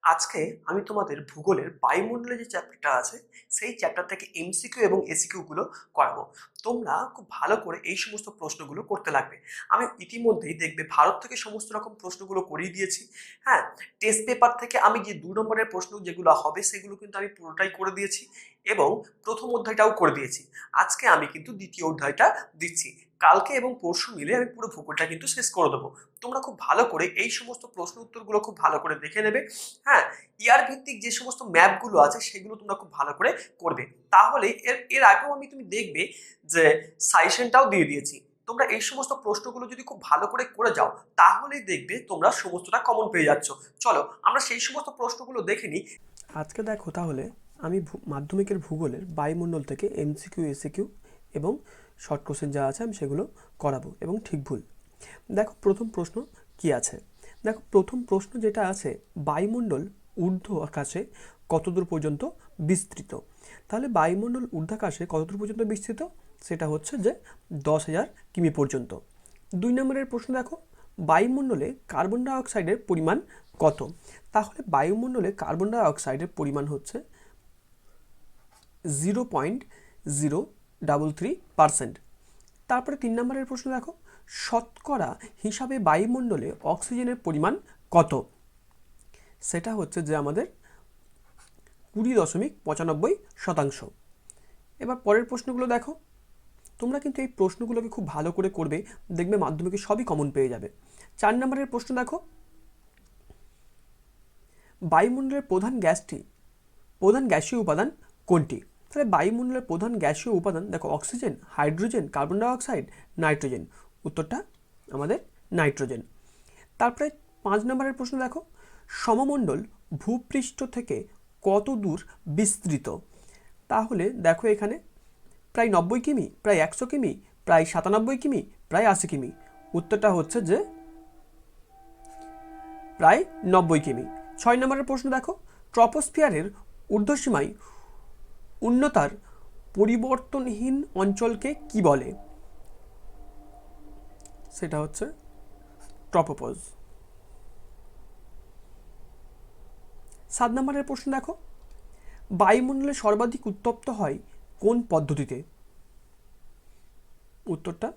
আজকে আমি তোমাদের ভূগোলের বায়ুমণ্ডলের যে চ্যাপ্টারটা আছে সেই চ্যাপ্টার থেকে এমসিকিউ এবং এসিকিউ গুলো করাবো। তোমরা খুব ভালো করে এই সমস্ত প্রশ্নগুলো করতে লাগবে। আমি ইতিমধ্যেই দেখবে ভারত থেকে সমস্ত রকম প্রশ্নগুলো করিয়ে দিয়েছি। হ্যাঁ, টেস্ট পেপার থেকে আমি যে 2 নম্বরের প্রশ্ন যেগুলো হবে সেগুলো কিন্তু আমি পুরোটাই করে দিয়েছি এবং প্রথম অধ্যায়টাও করে দিয়েছি। আজকে আমি কিন্তু দ্বিতীয় অধ্যায়টা দিচ্ছি। কালকে এবং পরশু মিলে আমি পুরো ভূগোলটা কিন্তু শেষ করে দেবো। তোমরা খুব ভালো করে এই সমস্ত প্রশ্ন উত্তরগুলো খুব ভালো করে দেখে নেবে। হ্যাঁ, ইয়ার ভিত্তিক যে সমস্ত ম্যাপগুলো আছে সেগুলো তোমরা খুব ভালো করে করবে। তাহলে এর এর আগেও তুমি দেখবে যে সাজেশনটাও দিয়ে দিয়েছি। তোমরা এই সমস্ত প্রশ্নগুলো যদি খুব ভালো করে করে যাও তাহলেই দেখবে তোমরা সমস্তটা কমন পেয়ে যাচ্ছ। চলো আমরা সেই সমস্ত প্রশ্নগুলো দেখে নিই। আজকে দেখো তাহলে আমি মাধ্যমিকের ভূগোলের বায়ুমণ্ডল থেকে এমসিকিউ এসিকিউ এবং শর্ট কোশ্চেন যা আছে আমি সেগুলো করাবো এবং ঠিক ভুল। দেখো প্রথম প্রশ্ন কি আছে। দেখো প্রথম প্রশ্ন যেটা আছে, বায়ুমণ্ডল ঊর্ধ্ব আকাশে কতদূর পর্যন্ত বিস্তৃত। তাহলে বায়ুমণ্ডল ঊর্ধ্বাকাশে কতদূর পর্যন্ত বিস্তৃত, সেটা হচ্ছে যে 10,000 কিমি পর্যন্ত। 2 নম্বরের প্রশ্ন দেখো, বায়ুমণ্ডলে কার্বন ডাই অক্সাইডের পরিমাণ কত। তাহলে বায়ুমণ্ডলে কার্বন ডাই অক্সাইডের পরিমাণ হচ্ছে 0.033%। তারপরে 3 নম্বরের প্রশ্ন দেখো, শতকরা হিসাবে বায়ুমণ্ডলে অক্সিজেনের পরিমাণ কত। সেটা হচ্ছে যে আমাদের 20.95%। এবার পরের প্রশ্নগুলো দেখো, তোমরা কিন্তু এই প্রশ্নগুলোকে খুব ভালো করে করবে, দেখবে মাধ্যমিকে সবই কমন পেয়ে যাবে। 4 নম্বরের প্রশ্ন দেখো, বায়ুমণ্ডলের প্রধান গ্যাসীয় উপাদান কোনটি। তাহলে বায়ুমণ্ডলের প্রধান গ্যাসীয় উপাদান দেখো, oxygen, hydrogen, carbon die oxide, nitrogen. উত্তরটা আমাদের নাইট্রোজেন। তারপরে 5 নম্বরের প্রশ্ন দেখো, সমমণ্ডল ভূপৃষ্ঠ থেকে কত দূর বিস্তৃত। তাহলে দেখো এখানে প্রায় 90 কিমি, প্রায় 100 কিমি, প্রায় 97 কিমি, প্রায় 80 কিমি। উত্তরটা হচ্ছে যে প্রায় 90 কিমি। 6 নম্বরের প্রশ্ন দেখো, ট্রপোস্ফিয়ারের ঊর্ধ্বসীমায় উষ্ণতার পরিবর্তনহীন অঞ্চলকে কি বলে। সেটা হচ্ছে ট্রপোপজ। 7 নম্বরের প্রশ্ন দেখো, বায়ুমণ্ডলে সর্বাধিক উত্তপ্ত হয় কোন পদ্ধতিতে। উত্তরটা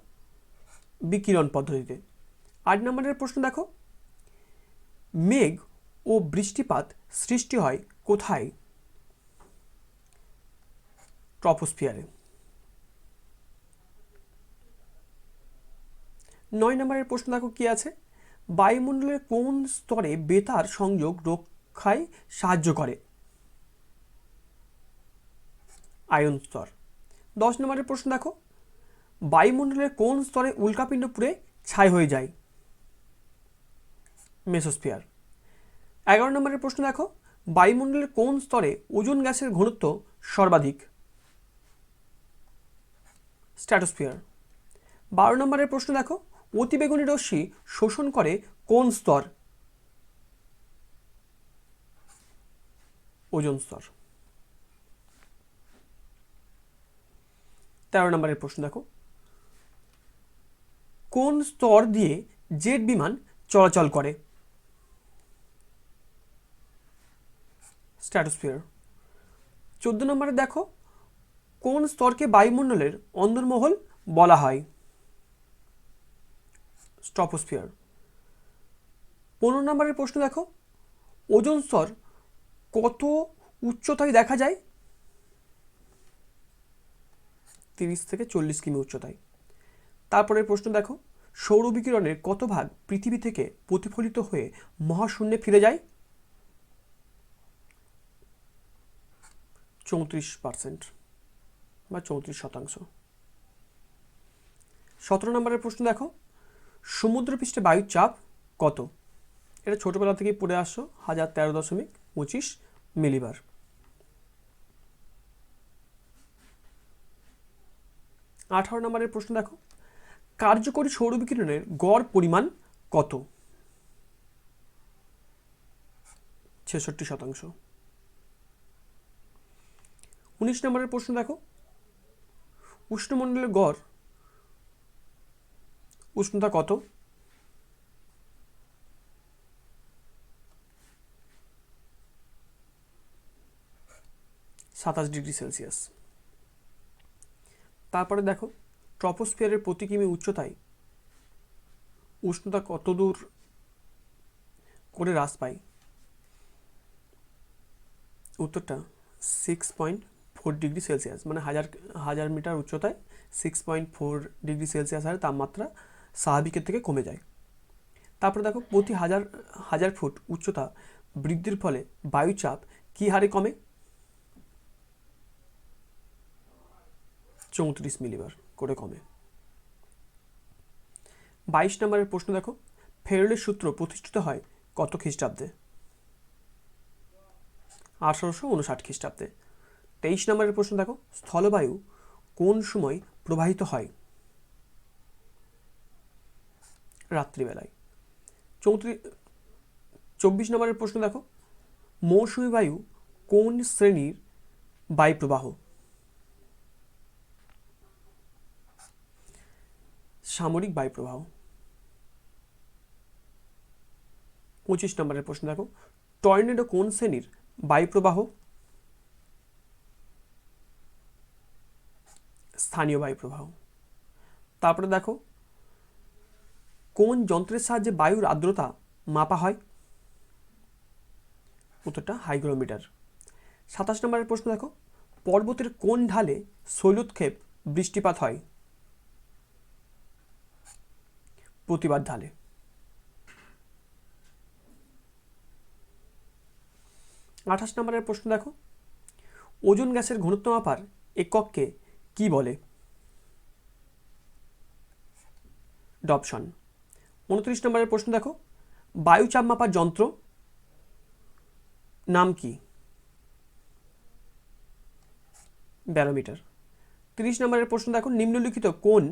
বিকিরণ পদ্ধতিতে। 8 নম্বরের প্রশ্ন দেখো, মেঘ ও বৃষ্টিপাত সৃষ্টি হয় কোথায়। ট্রপোস্ফিয়ারে। 9 নম্বরের প্রশ্ন দেখো কি আছে, বায়ুমণ্ডলের কোন স্তরে বেতার সংযোগ রক্ষায় সাহায্য করে। আয়ন স্তর। 10 নম্বরের প্রশ্ন দেখো, বায়ুমণ্ডলের কোন স্তরে উল্কাপিণ্ড পুড়ে ছাই হয়ে যায়। মেসোস্ফিয়ার। 11 নম্বরের প্রশ্ন দেখো, বায়ুমণ্ডলের কোন স্তরে ওজোন গ্যাসের ঘনত্ব সর্বাধিক। স্ট্র্যাটোস্ফিয়ার। 12 নম্বরের প্রশ্ন দেখো, অতিবেগুনি রশ্মি শোষণ করে কোন স্তর। ওজোন স্তর। 13 নম্বরের প্রশ্ন দেখো, কোন স্তর দিয়ে জেট বিমান চলাচল করে। স্ট্র্যাটোস্ফিয়ার। 14 নম্বরে দেখো, কোন স্তরকে বায়ুমণ্ডলের অন্দরমহল বলা হয়। ট্রপোস্ফিয়ার। 15 নম্বরের প্রশ্ন দেখো, ওজোন স্তর কত উচ্চতায় দেখা যায়। 30 থেকে 40 কিমি উচ্চতায়। তারপরের প্রশ্ন দেখো, সৌরবিকিরণের কত ভাগ পৃথিবী থেকে প্রতিফলিত হয়ে মহাশূন্যে ফিরে যায়। 34% বা 34%। 17 নম্বরের প্রশ্ন দেখো, সমুদ্রপৃষ্ঠে বায়ুর চাপ কত। এটা ছোটবেলা থেকেই পড়ে আসছো, 1013.25 মিলিবার। 18 নম্বরের প্রশ্ন দেখো, কার্যকরী সৌরবিকিরণের গড় পরিমাণ কত। 66%। 19 নম্বরের প্রশ্ন দেখো, উষ্ণমণ্ডলের গড় উষ্ণতা কত। 27°C। তারপরে দেখো ট্রপোস্ফিয়ারের প্রতি কিমি উচ্চতায় উষ্ণতা কত দূর করে হ্রাস পায়? উত্তরটা 6.4°C, মানে হাজার মিটার উচ্চতায় 6.4°C হারে তাপমাত্রা স্বাভাবিকের থেকে কমে যায়। তারপরে দেখো প্রতি হাজার ফুট উচ্চতা বৃদ্ধির ফলে বায়ুচাপ কী হারে কমে? 34 মিলিবার করে কমে। 22 নম্বরের প্রশ্ন দেখো ফেরেলের সূত্র প্রতিষ্ঠিত হয় কত খ্রিস্টাব্দে? 1859 খ্রিস্টাব্দে। 23 নম্বরের প্রশ্ন দেখো স্থলবায়ু কোন সময় প্রবাহিত হয়? রাত্রিবেলায়। 24 নম্বরের প্রশ্ন দেখো মৌসুমী বায়ু কোন শ্রেণীর বায়ুপ্রবাহ? সামরিক বায়ুপ্রবাহ। 25 নম্বরের প্রশ্ন দেখো টর্নেডো কোন শ্রেণীর বায়ুপ্রবাহ? স্থানীয় বায়ুপ্রবাহ। তারপরে দেখো কোন যন্ত্রের সাহায্যে বায়ুর আর্দ্রতা মাপা হয়? উত্তরটা হাইগ্রোমিটার। 27 নম্বরের প্রশ্ন দেখো পর্বতের কোন ঢালে শৈলোৎক্ষেপ বৃষ্টিপাত হয়? প্রতিবাদ ঢালে। 28 নম্বরের প্রশ্ন দেখো ওজোন গ্যাসের ঘনত্ব মাপার একককে কি বলে? ডপসন। 29 নম্বরের প্রশ্ন দেখো বায়ুচাপ মাপার যন্ত্র নাম কি? ব্যারোমিটার। 30 নম্বরের প্রশ্ন দেখো নিম্নলিখিত কোন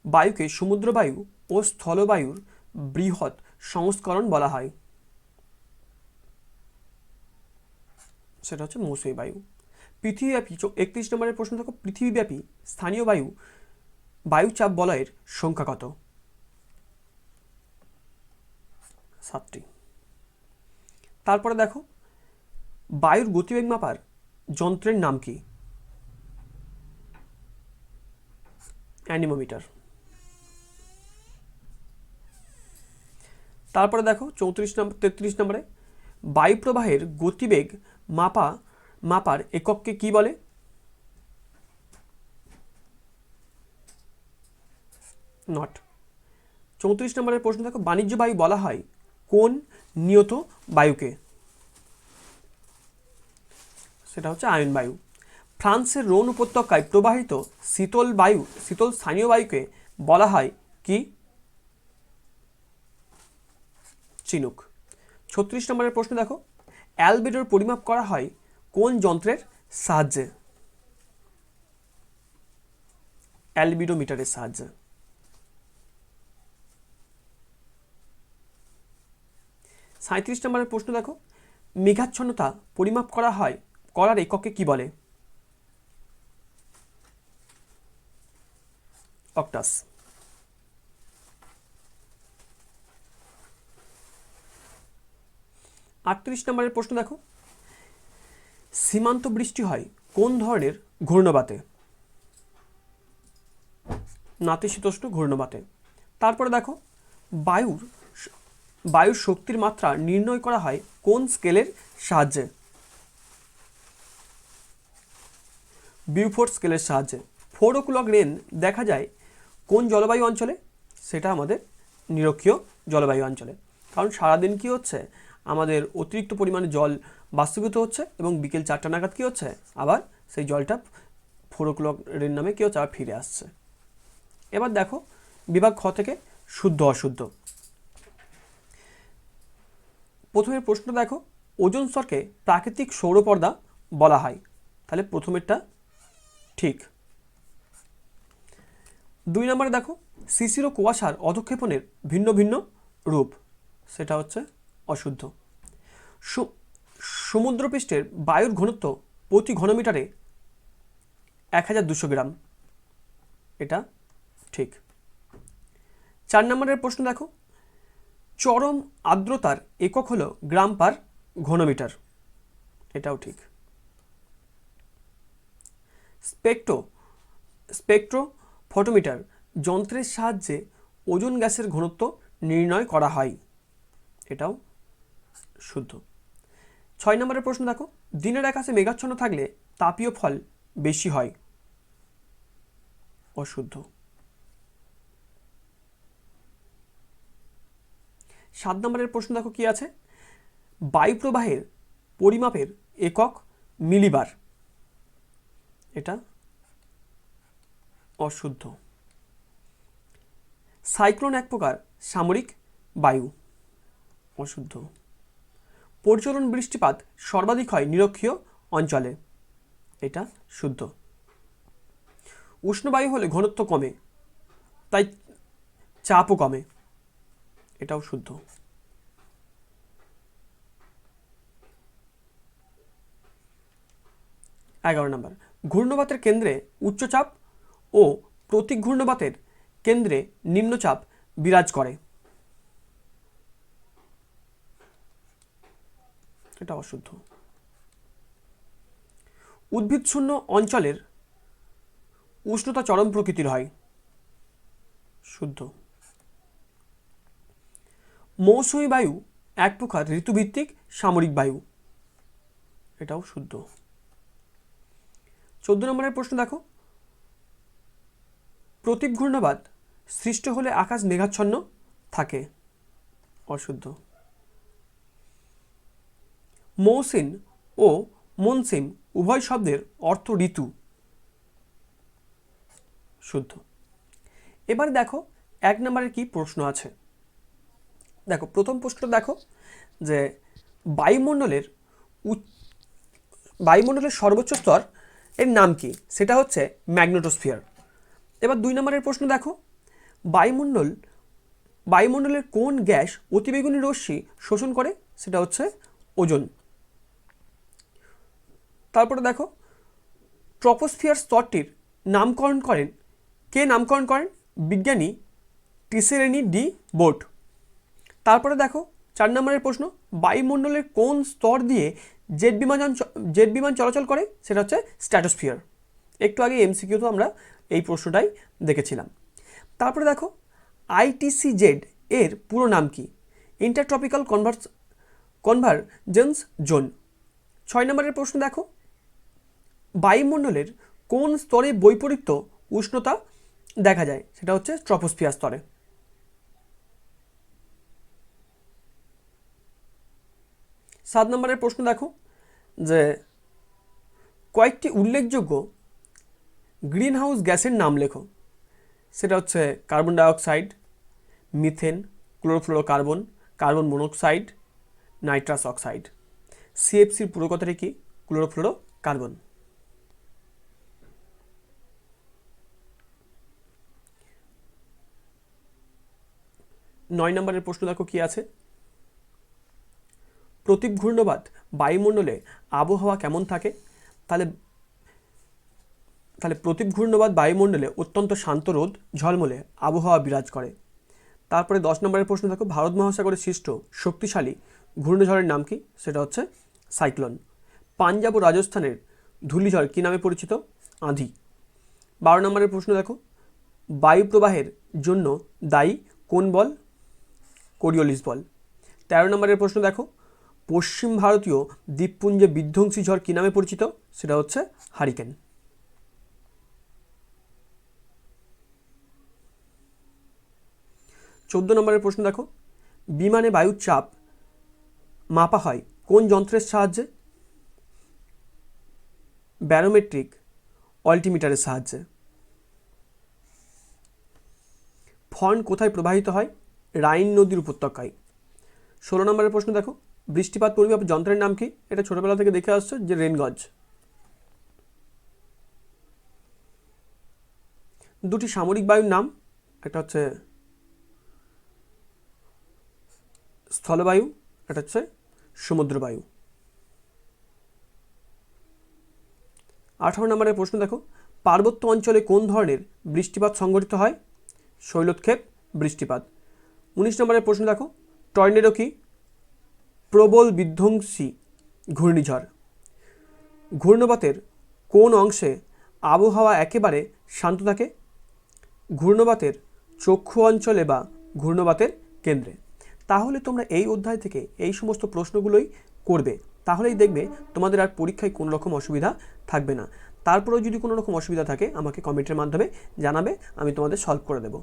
বায়ুকে সমুদ্র বায়ু ও স্থলবায়ুর বৃহৎ সংস্করণ বলা হয়? সেটা হচ্ছে মৌসুমী বায়ু। পৃথিবীব্যাপী 31 নম্বরের প্রশ্ন দেখো পৃথিবীব্যাপী স্থানীয় বায়ুচাপ বলয়ের সংখ্যা কত? 7টি। তারপরে দেখো বায়ুর গতিবেগ মাপার যন্ত্রের নাম কি? অ্যানিমোমিটার। তারপরে দেখো 33 নম্বরে বায়ু প্রবাহের গতিবেগ মাপার একককে কি বলে? নট। 34 নম্বরের প্রশ্ন দেখো বাণিজ্য বায়ু বলা হয় কোন নিয়ত বায়ুকে? সেটা হচ্ছে আয়ন বায়ু। ফ্রান্সের রোন উপত্যকায় প্রবাহিত শীতল স্থানীয় বায়ুকে বলা হয় কি? চিনুক। 36 নম্বরের প্রশ্ন দেখো অ্যালবেডোর পরিমাপ করা হয় কোন যন্ত্রের সাহায্যে? অ্যালবিডোমিটারের সাহায্যে। 37 নম্বরের প্রশ্ন দেখো মেঘাচ্ছন্নতা পরিমাপ করার এককে কি বলে? অক্টাস। 38 নম্বরের প্রশ্ন দেখো সীমান্ত বৃষ্টি হয় কোন ধরনের ঘূর্ণবাতে? নাতিশীতোষ্ণ ঘূর্ণবাতে। তারপরে দেখো বায়ুর শক্তির মাত্রা নির্ণয় করা হয় কোন স্কেলের সাহায্যে? বিউফোর্ড স্কেলের সাহায্যে। 4 o'clock রেন দেখা যায় কোন জলবায়ু অঞ্চলে? সেটা আমাদের নিরক্ষীয় জলবায়ু অঞ্চলে। কারণ সারাদিন কি হচ্ছে আমাদের অতিরিক্ত পরিমাণে জল বাষ্পীভূত হচ্ছে এবং বিকেল 4টা নাগাদ কি হচ্ছে আবার সেই জলটা 4 o'clock রেন নামে কি হচ্ছে আবার ফিরে আসছে। এবার দেখো বিভাগ খ থেকে শুদ্ধ অশুদ্ধ। প্রথমের প্রশ্ন দেখো ওজোন স্তরকে প্রাকৃতিক সৌরপর্দা বলা হয়, তাহলে প্রথমেরটা ঠিক। 2 নম্বরে দেখো শিশির ও কুয়াশার অধঃক্ষেপণের ভিন্ন ভিন্ন রূপ, সেটা হচ্ছে অশুদ্ধ। সমুদ্রপৃষ্ঠের বায়ুর ঘনত্ব প্রতি ঘনমিটারে 1200 গ্রাম, এটা ঠিক। 4 নম্বরের প্রশ্ন দেখো চরম আর্দ্রতার একক হলো গ্রাম পার ঘনমিটার, এটাও ঠিক। স্পেকট্রোফটোমিটার যন্ত্রের সাহায্যে ওজোন গ্যাসের ঘনত্ব নির্ণয় করা হয়। এটাও শুদ্ধ। 6 নম্বরের প্রশ্ন দেখো, দিনের আকাশে মেঘাচ্ছন্ন থাকলে তাপীয় ফল বেশি হয়। অশুদ্ধ। 7 নম্বরের প্রশ্ন দেখো কি আছে, বায়ু প্রবাহের পরিমাপের একক মিলিবার। এটা অশুদ্ধ। সাইক্লোন এক প্রকার সামরিক বায়ু। অশুদ্ধ। পর্যটন বৃষ্টিপাত সর্বাধিক হয় নিরক্ষীয় অঞ্চলে। এটা শুদ্ধ। উষ্ণবায়ু হলে ঘনত্ব কমে, তাই চাপও কমে। এটাও শুদ্ধ। 11 নম্বর, ঘূর্ণবাতের কেন্দ্রে উচ্চচাপ ও প্রতিঘূর্ণবাতের কেন্দ্রে নিম্নচাপ বিরাজ করে। এটা অশুদ্ধ। উদ্ভিদশূন্য অঞ্চলের উষ্ণতা চরম প্রকৃতির হয়। শুদ্ধ। মৌসুমী বায়ু এক প্রকার ঋতুভিত্তিক সামরিক বায়ু। এটাও শুদ্ধ। 14 নম্বরের প্রশ্ন দেখো, প্রতিঘূর্ণবাত সৃষ্ট হলে আকাশ মেঘাচ্ছন্ন থাকে। অশুদ্ধ। মৌসিন ও মনসিম উভয় শব্দের অর্থ ঋতু। শুদ্ধ। এবার দেখো 1 নম্বরের কি প্রশ্ন আছে। দেখো প্রথম প্রশ্নটা দেখো যে বায়ুমণ্ডলের সর্বোচ্চ স্তর এর নাম কি, সেটা হচ্ছে ম্যাগনেটোস্ফিয়ার। এবার 2 নম্বরের প্রশ্ন দেখো, বায়ুমণ্ডলের কোন গ্যাস অতিবেগুনি রশ্মি শোষণ করে, সেটা হচ্ছে ওজোন। তারপরে দেখো ট্রপোস্ফিয়ার স্তরটির নামকরণ করেন বিজ্ঞানী টিসেরেনি ডি বোর্ট। তারপরে দেখো 4 নম্বরের প্রশ্ন, বায়ুমণ্ডলের কোন স্তর দিয়ে জেট বিমান চলাচল করে, সেটা হচ্ছে স্ট্র্যাটোস্ফিয়ার। একটু আগে এমসিকিউ তো আমরা এই প্রশ্নটাই দেখেছিলাম। তারপরে দেখো ITCZ এর পুরো নাম কি, ইন্টারট্রপিক্যাল কনভারজেন্স জোন। 6 নম্বরের প্রশ্ন দেখো, বায়ুমণ্ডলের কোন স্তরে বৈপরীত্য উষ্ণতা দেখা যায়, সেটা হচ্ছে ট্রপোস্ফিয়ার স্তরে। 7 নম্বরের প্রশ্ন দেখো যে কয়েকটি উল্লেখযোগ্য গ্রিনহাউস গ্যাসের নাম লেখো, সেটা হচ্ছে carbon dioxide, methane, chlorofluorocarbon, carbon monoxide, nitrous oxide. CFCর পুরো কথাটি কি, ক্লোরোফ্লোরোকার্বন। 9 নম্বরের প্রশ্ন দেখো কি আছে, প্রতিঘূর্ণবাত বায়ুমণ্ডলে আবহাওয়া কেমন থাকে। তাহলে প্রতিঘূর্ণবাত বায়ুমণ্ডলে অত্যন্ত শান্ত রোদ ঝলমলে আবহাওয়া বিরাজ করে। তারপরে 10 নম্বরের প্রশ্ন দেখো, ভারত মহাসাগরে সৃষ্ট শক্তিশালী ঘূর্ণিঝড়ের নাম কি, সেটা হচ্ছে সাইক্লোন। পাঞ্জাব ও রাজস্থানের ধূলিঝড় কী নামে পরিচিত, আঁধি। 12 নম্বরের প্রশ্ন দেখো, বায়ু প্রবাহের জন্য দায়ী কোন বল, কোরিওলিস বল। 13 নম্বরের প্রশ্ন দেখো, পশ্চিম ভারতীয় দ্বীপপুঞ্জে বিধ্বংসী ঝড় কী নামে পরিচিত, সেটা হচ্ছে হারিকেন। 14 নম্বরের প্রশ্ন দেখো, বিমানে বায়ুর চাপ মাপা হয় কোন যন্ত্রের সাহায্যে, ব্যারোমেট্রিক অল্টিমিটারের সাহায্যে। ফর্ন কোথায় প্রবাহিত হয়, রাইন নদীর উপত্যকায়। 16 নম্বরের প্রশ্ন দেখো, বৃষ্টিপাত পরিমাপ যন্ত্রের নাম কি, এটা ছোটবেলা থেকে দেখে আসছো যে রেনগজ। দুটি সামরিক বায়ুর নাম, একটা হচ্ছে স্থলবায়ু, এটা হচ্ছে সমুদ্রবায়ু। 18 নম্বরের প্রশ্ন দেখো, পার্বত্য অঞ্চলে কোন ধরনের বৃষ্টিপাত সংঘটিত হয়, শৈলক্ষেপ বৃষ্টিপাত। 19 নম্বরের প্রশ্ন দেখো, টর্নেডো কি, প্রবল বিধ্বংসী ঘূর্ণিঝড়। ঘূর্ণবাতের কোন অংশে আবহাওয়া একেবারে শান্ত থাকে? ঘূর্ণবাতের চক্ষু অঞ্চলে বা ঘূর্ণবাতের কেন্দ্রে? তাহলে তোমরা এই অধ্যায় থেকে এই সমস্ত প্রশ্নগুলোই করবে, তাহলেই দেখবে তোমাদের আর পরীক্ষায় কোনো রকম অসুবিধা থাকবে না। তারপরেও যদি কোনো রকম অসুবিধা থাকে আমাকে কমেন্টের মাধ্যমে জানাবে, আমি তোমাদের সলভ করে দেবো।